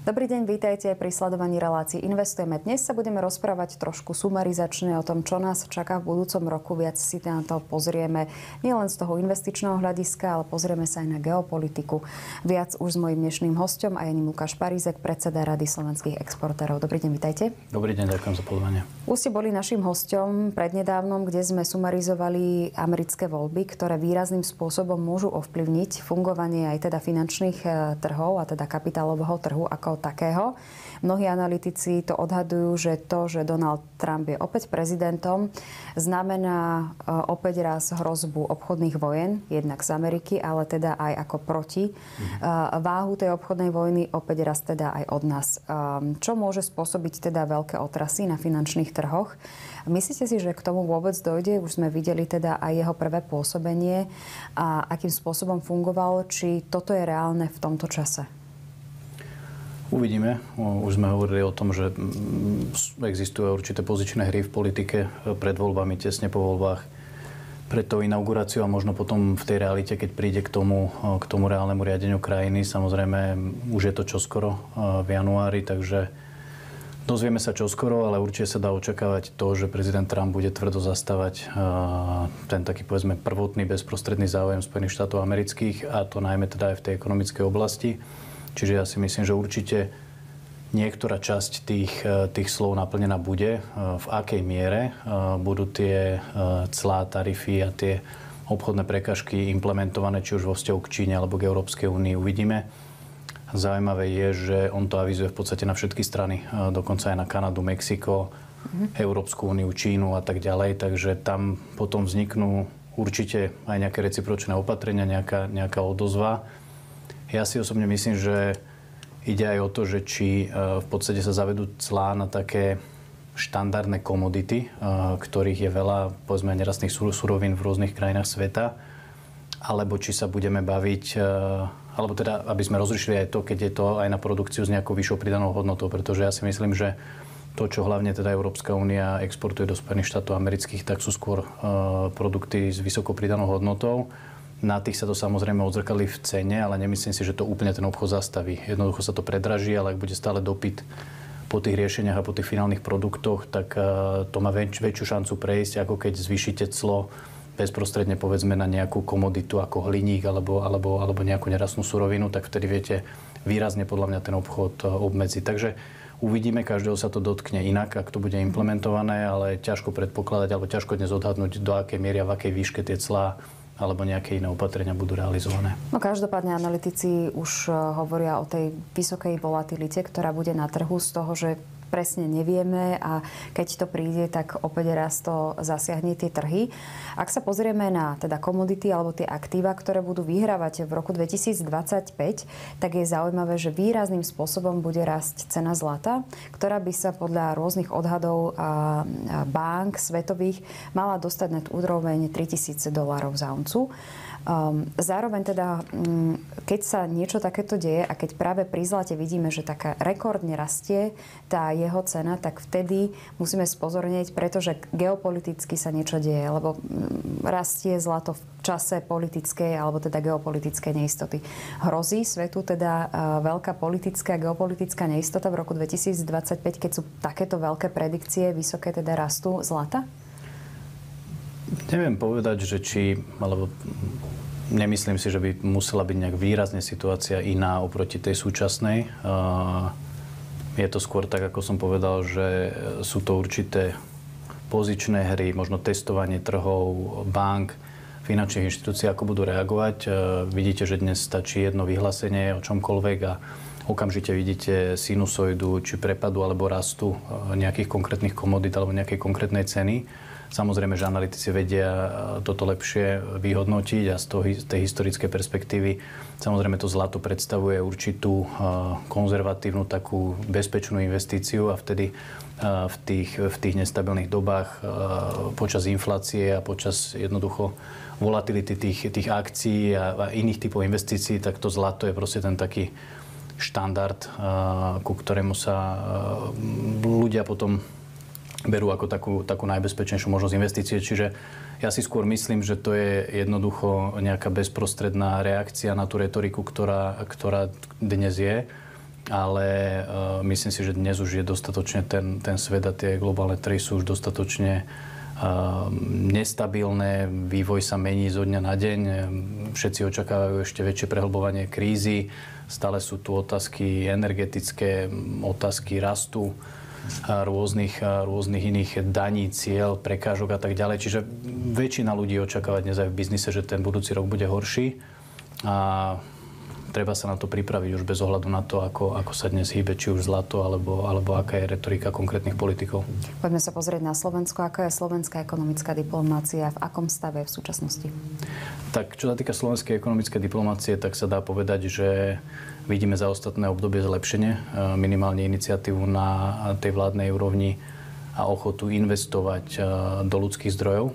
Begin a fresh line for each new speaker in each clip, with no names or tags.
Dobrý deň, vítajte pri sledovaní relácií Investujeme. Dnes sa budeme rozprávať trošku sumarizačne o tom, čo nás čaká v budúcom roku. Viac si na to pozrieme nielen z toho investičného hľadiska, ale pozrieme sa aj na geopolitiku. Viac už s mojím dnešným hosťom a je ním Lukáš Parízek, predseda Rady slovenských exportérov. Dobrý deň, vítajte.
Dobrý deň, ďakujem za pozvanie.
Už ste boli naším hosťom prednedávnom, kde sme sumarizovali americké voľby, ktoré výrazným spôsobom môžu ovplyvniť fungovanie aj teda finančných trhov a teda kapitálového trhu ako takého. Mnohí analytici to odhadujú, že to, že Donald Trump je opäť prezidentom, znamená opäť raz hrozbu obchodných vojen, jednak z Ameriky, ale teda aj ako proti váhu tej obchodnej vojny, opäť raz teda aj od nás. Čo môže spôsobiť teda veľké otrasy na finančných trhoch? Myslíte si, že k tomu vôbec dojde? Už sme videli teda aj jeho prvé pôsobenie a akým spôsobom fungoval, či toto je reálne v tomto čase?
Uvidíme. Už sme hovorili o tom, že existujú určité pozičné hry v politike pred voľbami, tesne po voľbách, pred tou inauguráciou a možno potom v tej realite, keď príde k tomu reálnemu riadeniu krajiny. Samozrejme, už je to čoskoro v januári, takže dozvieme sa čoskoro, ale určite sa dá očakávať to, že prezident Trump bude tvrdo zastávať ten taký, povedzme, prvotný bezprostredný záujem Spojených štátov amerických, a to najmä teda aj v tej ekonomickej oblasti. Čiže ja si myslím, že určite niektorá časť tých slov naplnená bude. V akej miere budú tie clá, tarify a tie obchodné prekažky implementované, či už vo vzťahu k Číne alebo k Európskej únii, uvidíme. Zaujímavé je, že on to avizuje v podstate na všetky strany, dokonca aj na Kanadu, Mexiko, Európsku úniu, Čínu a tak ďalej. Takže tam potom vzniknú určite aj nejaké recipročné opatrenia, nejaká odozva. Ja si osobne myslím, že ide aj o to, že či v podstate sa zavedú clá na také štandardné komodity, ktorých je veľa, povedzme, nerastných surovín v rôznych krajinách sveta, alebo či sa budeme baviť, alebo teda, aby sme rozlišili aj to, keď je to aj na produkciu s nejakou vyššou pridanou hodnotou, pretože ja si myslím, že to, čo hlavne teda Európska únia exportuje do Spojených štátov amerických, tak sú skôr produkty s vysokou pridanou hodnotou. Na tých sa to samozrejme odzrkadlí v cene, ale nemyslím si, že to úplne ten obchod zastaví. Jednoducho sa to predraží, ale ak bude stále dopyt po tých riešeniach a po tých finálnych produktoch, tak to má väčšiu šancu prejsť, ako keď zvýšite clo bezprostredne, povedzme, na nejakú komoditu ako hliník alebo nejakú nerastnú surovinu, tak vtedy viete výrazne podľa mňa ten obchod obmedziť. Takže uvidíme, každého sa to dotkne inak, ak to bude implementované, ale ťažko predpokladať alebo ťažko dnes odhadnúť, do akej miery a v akej výške tie clá alebo nejaké iné opatrenia budú realizované.
No každopádne analytici už hovoria o tej vysokej volatilite, ktorá bude na trhu z toho, že presne nevieme a keď to príde, tak opäť raz to zasiahne tie trhy. Ak sa pozrieme na teda komodity alebo tie aktíva, ktoré budú vyhrávať v roku 2025, tak je zaujímavé, že výrazným spôsobom bude rásť cena zlata, ktorá by sa podľa rôznych odhadov bank svetových mala dostať na úroveň $3,000 za uncu. Zároveň teda, keď sa niečo takéto deje a keď práve pri zlate vidíme, že taká rekordne rastie tá jeho cena, tak vtedy musíme spozornieť, pretože geopoliticky sa niečo deje, lebo rastie zlato v čase politickej alebo teda geopolitickej neistoty. Hrozí svetu teda veľká politická a geopolitická neistota v roku 2025, keď sú takéto veľké predikcie, vysoké teda rastu zlata?
Neviem povedať, že alebo nemyslím si, že by musela byť nejak výrazne situácia iná oproti tej súčasnej. Je to skôr tak, ako som povedal, že sú to určité pozičné hry, možno testovanie trhov, bank, finančných inštitúcií, ako budú reagovať. Vidíte, že dnes stačí jedno vyhlásenie o čomkoľvek a okamžite vidíte sinusoidu, či prepadu alebo rastu nejakých konkrétnych komodít alebo nejakej konkrétnej ceny. Samozrejme, že analytici vedia toto lepšie vyhodnotiť a z tej historickej perspektívy samozrejme to zlato predstavuje určitú konzervatívnu takú bezpečnú investíciu a vtedy v tých nestabilných dobách počas inflácie a počas jednoducho volatility tých akcií a iných typov investícií, tak to zlato je proste ten taký štandard, ku ktorému sa ľudia potom berú ako takú najbezpečnejšiu možnosť investície. Čiže ja si skôr myslím, že to je jednoducho nejaká bezprostredná reakcia na tú retoriku, ktorá dnes je. ale myslím si, že dnes už je dostatočne ten svet a tie globálne trhy sú už dostatočne nestabilné, vývoj sa mení zo dňa na deň, všetci očakávajú ešte väčšie prehlbovanie krízy, stále sú tu otázky energetické, otázky rastu, rôznych iných daní, cieľ, prekážok a tak ďalej. Čiže väčšina ľudí očakáva dnes aj v biznise, že ten budúci rok bude horší a treba sa na to pripraviť už bez ohľadu na to, ako sa dnes hýbe, či už zlato, alebo aká je retorika konkrétnych politikov.
Poďme sa pozrieť na Slovensko. Aká je slovenská ekonomická diplomácia? V akom stave v súčasnosti?
Tak, čo sa týka slovenskej ekonomickej diplomácie, tak sa dá povedať, že vidíme za ostatné obdobie zlepšenie, minimálne iniciatívu na tej vládnej úrovni a ochotu investovať do ľudských zdrojov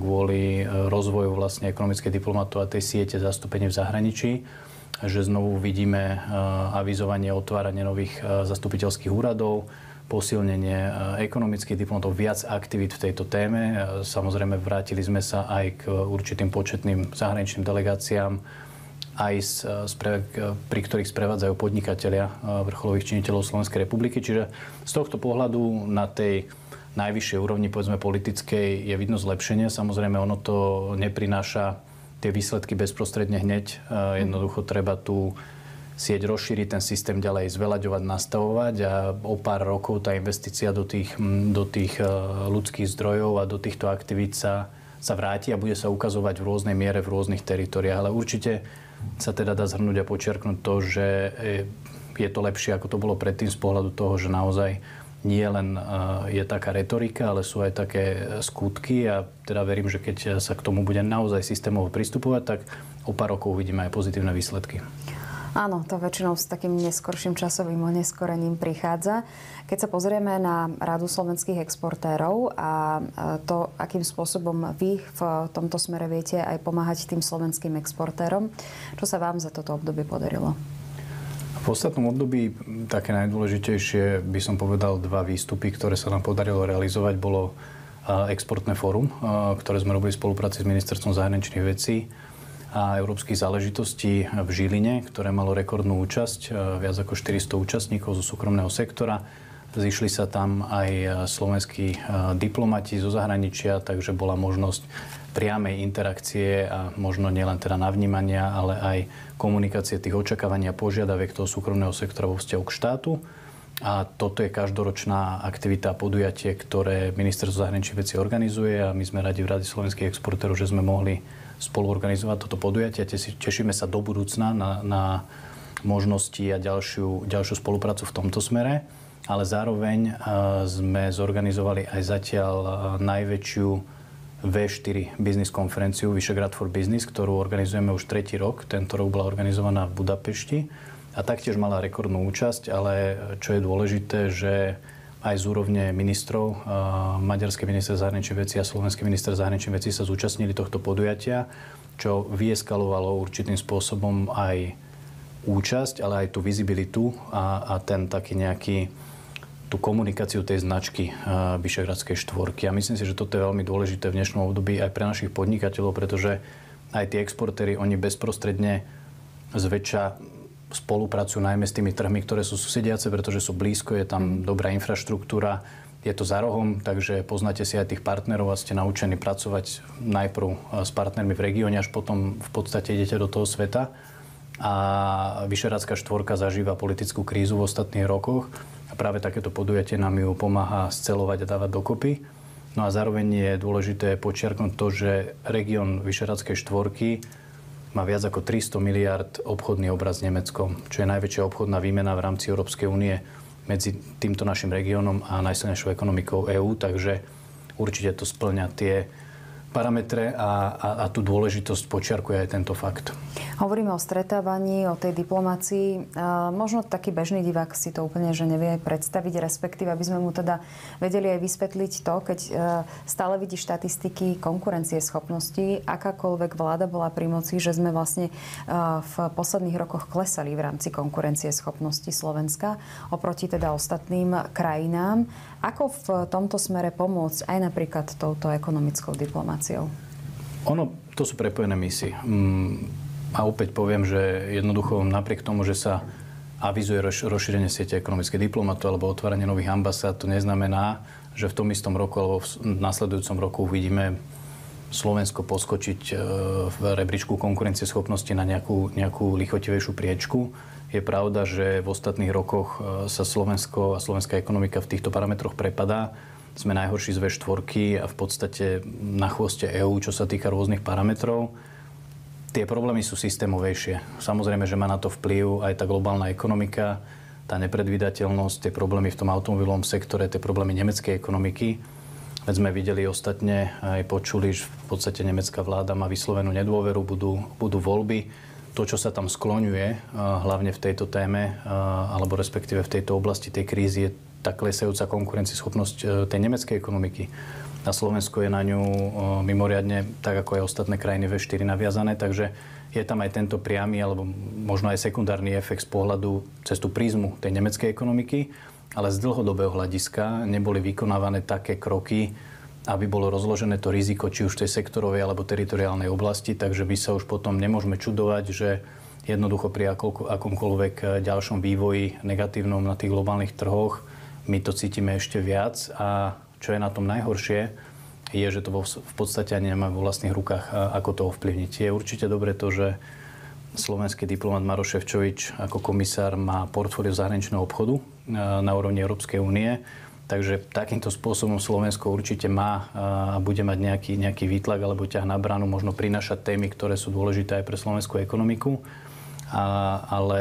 kvôli rozvoju vlastne ekonomickej diplomácie a tej siete zastúpení v zahraničí, že znovu vidíme avizovanie, otváranie nových zastupiteľských úradov, posilnenie ekonomických diplomatov, viac aktivít v tejto téme. Samozrejme, vrátili sme sa aj k určitým početným zahraničným delegáciám, aj pri ktorých sprevádzajú podnikatelia vrcholových činiteľov Slovenskej republiky. Čiže z tohto pohľadu na tej najvyššej úrovni, povedzme politickej, je vidno zlepšenie. Samozrejme, ono to neprináša tie výsledky bezprostredne hneď. Jednoducho treba tú sieť rozšíriť, ten systém ďalej zveľaďovať, nastavovať a o pár rokov tá investícia do tých ľudských zdrojov a do týchto aktivít sa vráti a bude sa ukazovať v rôznej miere v rôznych teritoriách. Ale určite sa teda dá zhrnúť a počiarknúť to, že je to lepšie, ako to bolo predtým z pohľadu toho, že naozaj nie len je taká retorika, ale sú aj také skutky a teda verím, že keď sa k tomu bude naozaj systémovo pristupovať, tak o pár rokov uvidíme aj pozitívne výsledky.
Áno, to väčšinou s takým neskorším časovým oneskorením prichádza. Keď sa pozrieme na Radu slovenských exportérov a to, akým spôsobom vy v tomto smere viete aj pomáhať tým slovenským exportérom, čo sa vám za toto obdobie podarilo?
V ostatnom období také najdôležitejšie, by som povedal, dva výstupy, ktoré sa nám podarilo realizovať, bolo exportné fórum, ktoré sme robili v spolupráci s Ministerstvom zahraničných vecí a európskych záležitostí v Žiline, ktoré malo rekordnú účasť, viac ako 400 účastníkov zo súkromného sektora. Zišli sa tam aj slovenskí diplomati zo zahraničia, takže bola možnosť priamej interakcie a možno nielen teda navnímania, ale aj komunikácie tých očakávania a požiadaviek toho súkromného sektora vo vzťahu k štátu. A toto je každoročná aktivita a podujatie, ktoré Ministerstvo zahraničných vecí organizuje a my sme radi v Rade slovenských exportérov, že sme mohli spolu organizovať toto podujatie a tešíme sa do budúcna na možnosti a ďalšiu spoluprácu v tomto smere. Ale zároveň sme zorganizovali aj zatiaľ najväčšiu V4 business konferenciu Vyšegrad for Business, ktorú organizujeme už 3. rok. Tento rok bola organizovaná v Budapešti a taktiež mala rekordnú účasť, ale čo je dôležité, že aj z úrovne ministrov, maďarský minister zahraničných vecí a slovenský minister zahraničných vecí sa zúčastnili tohto podujatia, čo vyeskalovalo určitým spôsobom aj účasť, ale aj tú vizibilitu a ten taký nejaký tú komunikáciu tej značky Vyšehradskej štvorky. A myslím si, že toto je veľmi dôležité v dnešnom období aj pre našich podnikateľov, pretože aj tí exportéri, oni bezprostredne zväčša spolupracujú najmä s tými trhmi, ktoré sú susediace, pretože sú blízko, je tam dobrá infraštruktúra, je to za rohom, takže poznáte si aj tých partnerov a ste naučení pracovať najprv s partnermi v regióne, až potom v podstate idete do toho sveta. A Vyšehradská štvorka zažíva politickú krízu v ostatných rokoch a práve takéto podujatie nám ju pomáha scelovať a dávať dokopy. No a zároveň je dôležité počiarknúť to, že región Vyšehradskej štvorky má viac ako 300 miliard obchodný obraz s Nemeckom, čo je najväčšia obchodná výmena v rámci Európskej únie medzi týmto našim regiónom a najsilnejšou ekonomikou EÚ, takže určite to spĺňa tie parametre a tú dôležitosť počiarkuje aj tento fakt.
Hovoríme o stretávaní, o tej diplomácii. Možno taký bežný divák si to úplne že nevie predstaviť, respektíve aby sme mu teda vedeli aj vysvetliť to, keď stále vidí štatistiky konkurencieschopnosti, akákoľvek vláda bola pri moci, že sme vlastne v posledných rokoch klesali v rámci konkurencieschopnosti Slovenska oproti teda ostatným krajinám. Ako v tomto smere pomôcť aj napríklad touto ekonomickou diplomáciou?
To sú prepojené misie. A opäť poviem, že jednoducho napriek tomu, že sa avizuje rozšírenie siete ekonomických diplomatov alebo otváranie nových ambasád, to neznamená, že v tom istom roku alebo v nasledujúcom roku uvidíme Slovensko poskočiť v rebríčku konkurencieschopnosti na nejakú lichotivejšiu priečku. Je pravda, že v ostatných rokoch sa Slovensko a slovenská ekonomika v týchto parametroch prepadá. Sme najhorší z V4 a v podstate na chvoste EÚ, čo sa týka rôznych parametrov. Tie problémy sú systémovejšie. Samozrejme, že má na to vplyv aj tá globálna ekonomika, tá nepredvídateľnosť, tie problémy v tom automobilovom sektore, tie problémy nemeckej ekonomiky. Veď sme videli ostatne, aj počuli, že v podstate nemecká vláda má vyslovenú nedôveru, budú voľby. To, čo sa tam skloňuje, hlavne v tejto téme, alebo respektíve v tejto oblasti tej krízy, je tá klesajúca konkurencieschopnosť tej nemeckej ekonomiky. A Slovensko je na ňu mimoriadne, tak ako aj ostatné krajiny V4 naviazané, takže je tam aj tento priamy, alebo možno aj sekundárny efekt z pohľadu cez tú prízmu tej nemeckej ekonomiky, ale z dlhodobého hľadiska neboli vykonávané také kroky, aby bolo rozložené to riziko, či už v tej sektorovej alebo teritoriálnej oblasti, takže my sa už potom nemôžeme čudovať, že jednoducho pri akomkoľvek ďalšom vývoji negatívnom na tých globálnych trhoch my to cítime ešte viac a čo je na tom najhoršie, je, že to v podstate ani nemáme vo vlastných rukách, ako to ovplyvniť. Je určite dobre to, že slovenský diplomat Maroš Šefčovič ako komisár má portfólio zahraničného obchodu na úrovni Európskej únie. Takže takýmto spôsobom Slovensko určite má a bude mať nejaký výtlak alebo ťah na bránu, možno prinášať témy, ktoré sú dôležité aj pre slovenskú ekonomiku. Ale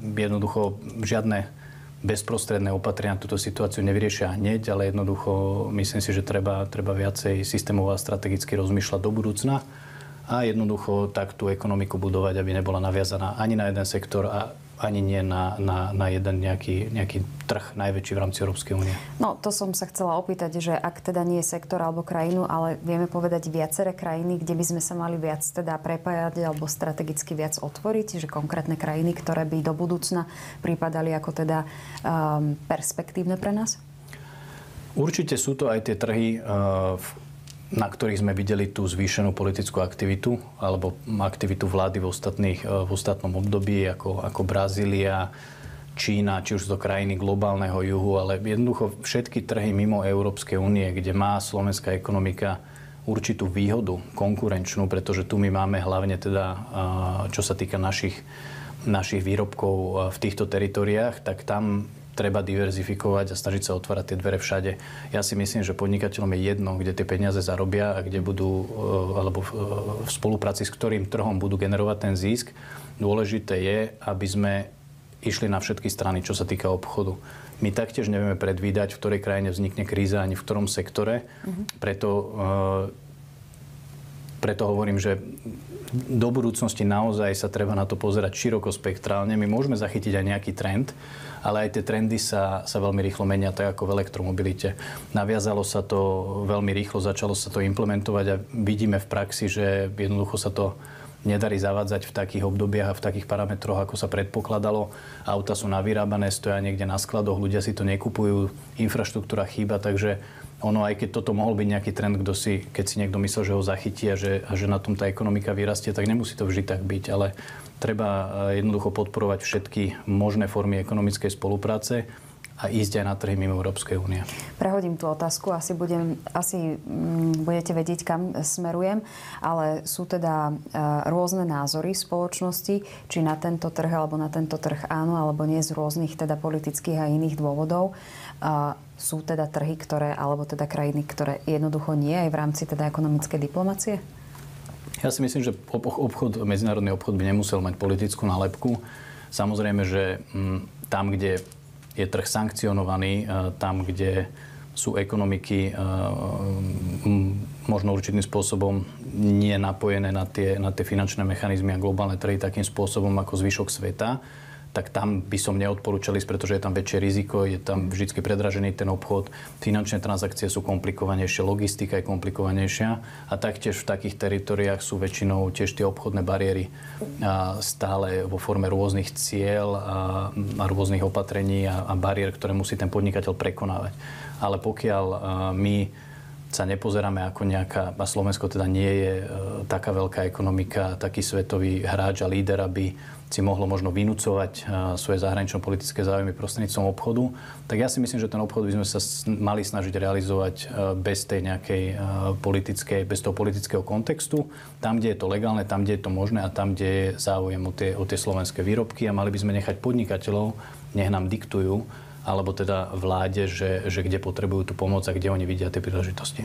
jednoducho žiadne bezprostredné opatrenia túto situáciu nevyriešia hneď, ale jednoducho myslím si, že treba viacej systémovo a strategicky rozmýšľať do budúcna a jednoducho tak tú ekonomiku budovať, aby nebola naviazaná ani na jeden sektor a ani nie na jeden nejaký trh najväčší v rámci Európskej únie. No,
to som sa chcela opýtať, že ak teda nie je sektor alebo krajinu, ale vieme povedať viaceré krajiny, kde by sme sa mali viac teda prepájať alebo strategicky viac otvoriť, že konkrétne krajiny, ktoré by do budúcna pripadali ako teda perspektívne pre nás?
Určite sú to aj tie trhy, na ktorých sme videli tú zvýšenú politickú aktivitu alebo aktivitu vlády v ostatnom období, ako Brazília, Čína, či už to krajiny globálneho juhu, ale jednoducho všetky trhy mimo Európskej únie, kde má slovenská ekonomika určitú výhodu konkurenčnú, pretože tu my máme hlavne teda, čo sa týka našich výrobkov v týchto teritoriách, tak tam treba diverzifikovať a snažiť sa otvárať tie dvere všade. Ja si myslím, že podnikateľom je jedno, kde tie peniaze zarobia a kde budú, alebo v spolupráci s ktorým trhom budú generovať ten zisk. Dôležité je, aby sme išli na všetky strany, čo sa týka obchodu. My taktiež nevieme predvídať, v ktorej krajine vznikne kríza ani v ktorom sektore. Preto hovorím, že do budúcnosti naozaj sa treba na to pozerať širokospektrálne. My môžeme zachytiť aj nejaký trend, ale aj tie trendy sa veľmi rýchlo menia, tak ako v elektromobilite. Naviazalo sa to veľmi rýchlo, začalo sa to implementovať a vidíme v praxi, že jednoducho sa to nedarí zavádzať v takých obdobiach a v takých parametroch, ako sa predpokladalo. Auta sú navyrábané, stoja niekde na skladoch, ľudia si to nekupujú, infraštruktúra chýba, takže ono, aj keď toto mohol byť nejaký trend, keď si niekto myslel, že ho zachytí a že na tom tá ekonomika vyrastie, tak nemusí to vždy tak byť, ale treba jednoducho podporovať všetky možné formy ekonomickej spolupráce a ísť aj na trhy mimo Európskej únie.
Prehodím tú otázku, asi budete vedieť, kam smerujem, ale sú teda rôzne názory spoločnosti, či na tento trh alebo na tento trh áno, alebo nie z rôznych teda politických a iných dôvodov. Sú teda trhy, alebo teda krajiny, ktoré jednoducho nie aj v rámci teda ekonomickej diplomacie?
Ja si myslím, že medzinárodný obchod by nemusel mať politickú nálepku. Samozrejme, že tam, kde je trh sankcionovaný, tam, kde sú ekonomiky možno určitým spôsobom nie napojené na tie finančné mechanizmy a globálne trhy takým spôsobom ako zvyšok sveta, tak tam by som neodporúčal ísť, pretože je tam väčšie riziko, je tam vždy predražený ten obchod, finančné transakcie sú komplikovanejšie, logistika je komplikovanejšia a taktiež v takých teritoriách sú väčšinou tiež tie obchodné bariéry stále vo forme rôznych ciel a rôznych opatrení a bariér, ktoré musí ten podnikateľ prekonávať. Ale pokiaľ my sa nepozeráme ako nejaká, a Slovensko teda nie je taká veľká ekonomika, taký svetový hráč a líder, aby si mohlo možno vynúcovať svoje zahranično-politické záujmy prostredníctvom obchodu, tak ja si myslím, že ten obchod by sme sa mali snažiť realizovať bez tej nejakej bez toho politického kontextu, tam, kde je to legálne, tam, kde je to možné a tam, kde je záujem o tie slovenské výrobky, a mali by sme nechať podnikateľov, nech nám diktujú, alebo teda vláde, že kde potrebujú tú pomoc a kde oni vidia tie príležitosti.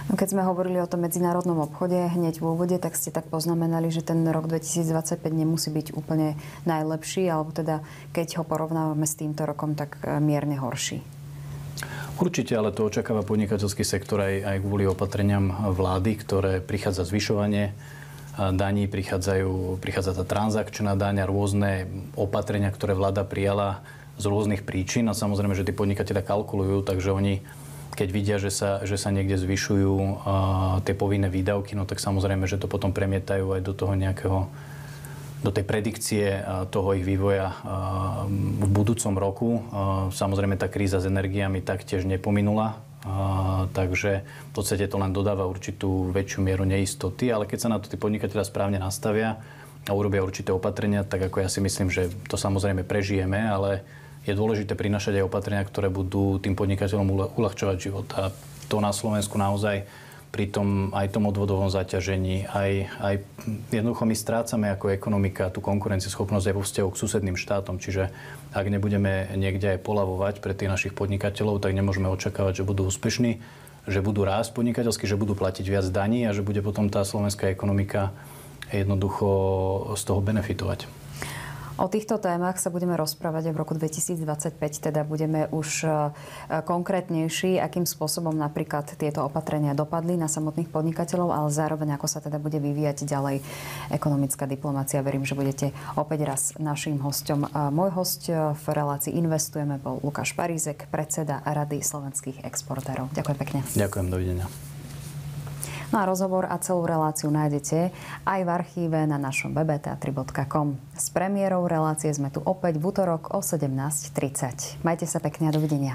No keď sme hovorili o tom medzinárodnom obchode hneď v úvode, tak ste tak poznamenali, že ten rok 2025 nemusí byť úplne najlepší, alebo teda keď ho porovnávame s týmto rokom, tak mierne horší.
Určite, ale to očakáva podnikateľský sektor aj kvôli opatreniam vlády, ktoré prichádza zvyšovanie daní, prichádza tá transakčná daň a rôzne opatrenia, ktoré vláda prijala z rôznych príčin, a samozrejme, že tí podnikatelia kalkulujú, takže oni, keď vidia, že sa niekde zvyšujú tie povinné výdavky, no tak samozrejme, že to potom premietajú aj do toho nejakého, do tej predikcie toho ich vývoja v budúcom roku. Samozrejme, tá kríza s energiami taktiež nepominula, takže v podstate to len dodáva určitú väčšiu mieru neistoty, ale keď sa na to tí podnikatelia správne nastavia a urobia určité opatrenia, tak ako ja si myslím, že to samozrejme prežijeme, ale je dôležité prinašať aj opatrenia, ktoré budú tým podnikateľom uľahčovať život. A to na Slovensku naozaj pri tom aj tom odvodovom zaťažení, aj jednoducho my strácame ako ekonomika tú konkurencieschopnosť aj vo vzťahu k susedným štátom. Čiže ak nebudeme niekde aj poľavovať pre tých našich podnikateľov, tak nemôžeme očakávať, že budú úspešní, že budú rásť podnikateľsky, že budú platiť viac daní a že bude potom tá slovenská ekonomika jednoducho z toho benefitovať.
O týchto témach sa budeme rozprávať v roku 2025, teda budeme už konkrétnejší, akým spôsobom napríklad tieto opatrenia dopadli na samotných podnikateľov, ale zároveň ako sa teda bude vyvíjať ďalej ekonomická diplomácia. Verím, že budete opäť raz naším hosťom. Môj hosť v relácii Investujeme bol Lukáš Parízek, predseda Rady slovenských exportérov. Ďakujem pekne.
Ďakujem, dovidenia.
No a rozhovor a celú reláciu nájdete aj v archíve na našom webe teatry.com. S premiérou relácie sme tu opäť v utorok o 17:30. Majte sa pekne a dovidenia.